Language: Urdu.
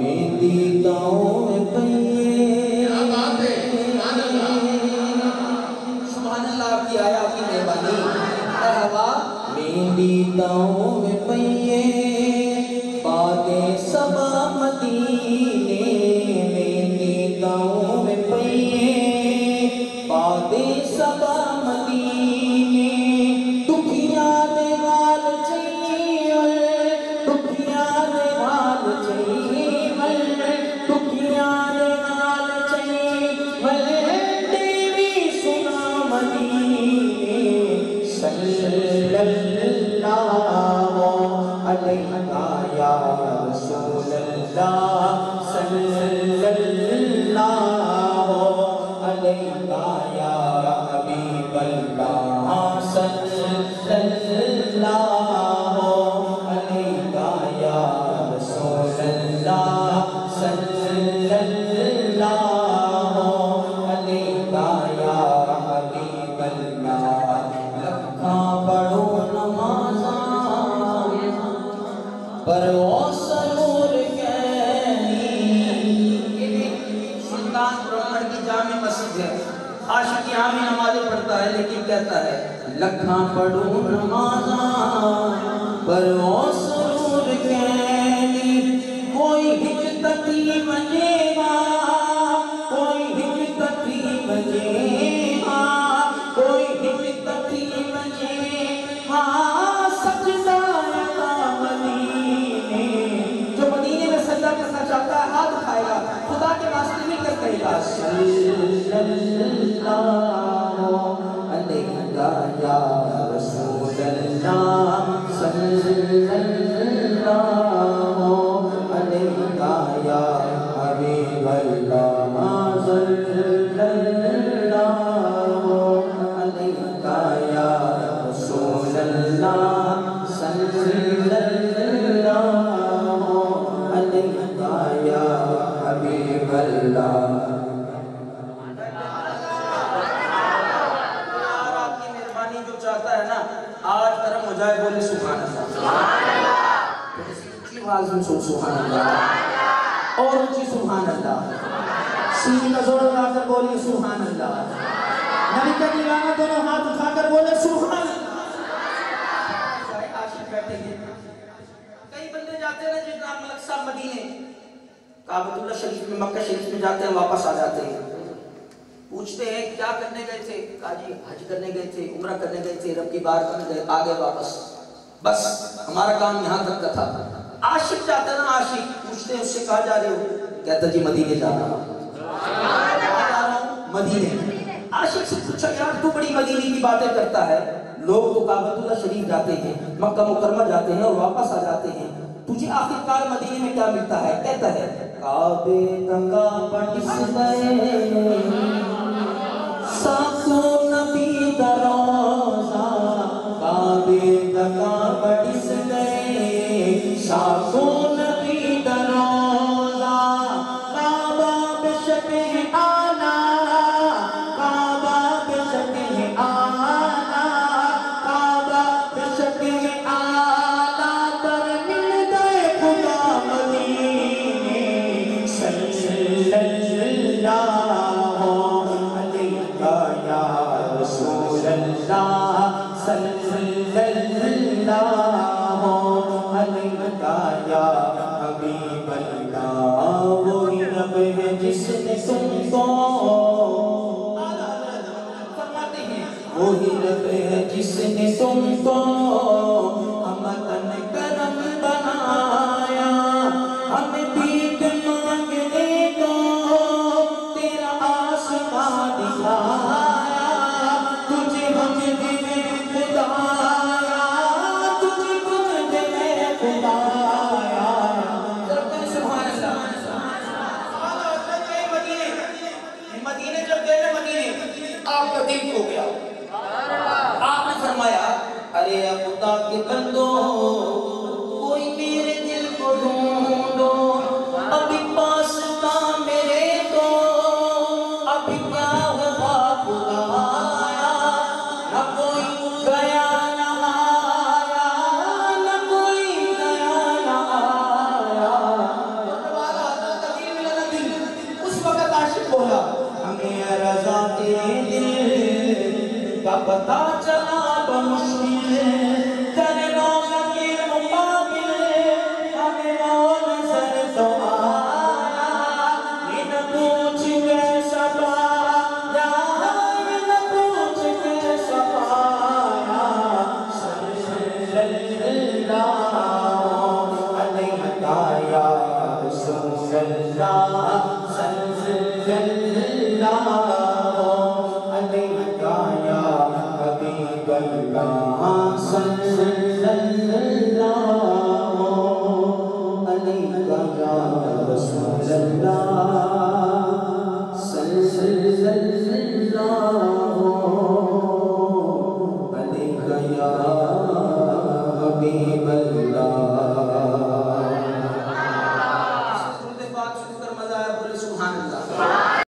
مہندی گاؤں میں پئیے سبحان اللہ آپ کی آیا آپ کی مہربانی مرحبا مہندی گاؤں میں پئیے باتیں سبا مدینے مہندی گاؤں میں پئیے باتیں سبا مدینے دکھیا دے حال چاہیے دکھیا دے حال چاہیے دکھیا دے حال چاہیے دیوی سنا مدینے صلی اللہ علیہ یا رسول اللہ صلی اللہ علیہ یا حبیب اللہ صلی اللہ علیہ یا رسول اللہ صلی اللہ علیہ یا حبیب اللہ لکھاں پڑھو نمازاں پر او سرور کہنی یہ سلطان برہمن کی جامع مسجد ہے عاشق یہاں بھی نمازیں پڑھتا ہے لیکن کہتا ہے لکھاں پڑھو نمازاں پر او سرور کہنی کوئی حجتتی بجے گا کوئی حجتتی بجے گا کوئی حجتتی بجے گا سجدہ جو مدینے میں سجدہ کرنا چاہتا ہے ہاتھ اٹھائے گا خدا کے واسطے نہیں کر کہے گا صلی اللہ علیہ یا رسول اللہ صلی اللہ علیہ یا حبیب اللہ صلی اللہ علیہ یا رسول اللہ صلی اللہ یا حبیب اللہ آپ کی مہربانی جو چاہتا ہے نا آج کرم ہو جائے بولے سبحان اللہ اونچی آواز میں سبحان اللہ اور اونچی سبحان اللہ سینے کا زور لگا کر بولی سبحان اللہ نبی کا دیوانہ دونوں ہاتھ اٹھا کر بولے سبحان اللہ عاشق بیٹھے گے کئی بندے جاتے ہیں جنہاں ملک صاحب مدینے کعبۃ اللہ شریف میں مکہ شریف میں جاتے ہیں واپس آ جاتے ہیں پوچھتے ہیں کیا کرنے گئے تھے کہا جی حج کرنے گئے تھے عمرہ کرنے گئے تھے رب کی بارگاہ میں آگے واپس بس ہمارا کام یہاں تک کا تھا عاشق جاتا ہے نا عاشق پوچھتے ہیں اس سے کہاں جا رہے ہو کہتا جی مدینے جا رہا ہوں مدینے عاشق سے پوچھا یار تو بڑی مدینے کی باتیں کرتا ہے لوگ تو کعبۃ اللہ شریف جاتے ہیں مکہ مکرمہ جاتے ہیں اور واپس آ جاتے ہیں تجھے آخر کار مدینے میں کیا ملتا ہے کہتا ہے کعبے کا پٹس گئے ساکھوں نبی دا روزہ کعبے کا پٹس گئے ساکھوں نبی دا روزہ کعبہ بے شک ہے آنا کعبہ بے شک ہے آنا کعبہ بے شک ہے آنا پر مل گئے خدا مدینے صلی اللہ علیہ یا رسول اللہ صلی اللہ علیہ یا حبیب اللہ وہی رب ہے جس نے تم کو فرماتے ہیں وہی رب ہے جس نے تم کو امتن کرم بنایا ہمیں بھیک مانگنے کو تیرا آسمان دکھایا تجھے مجد میں خدایا تجھے مجد میں خدایا سبحان اللہ مدینے جب گئے نا مدینے آپ کا دل کھو گیا آپ نے فرمایا ارے خدا کے بندو کوئی میرے دل کو ڈھونڈو بولا ہمیں رضا تیرے دل کا پتہ چلا بمشکل در روزہ کے مقابل ہمیں وہ نظر تو آیا یہ نہ پوچھ کیسا پایا یہ نہ پوچھ کیسا پایا صلی اللہ علیہ یا رسول اللہ صلی اللہ علیہ یا حبیب اللہ صلی اللہ علیہ یا رسول اللہ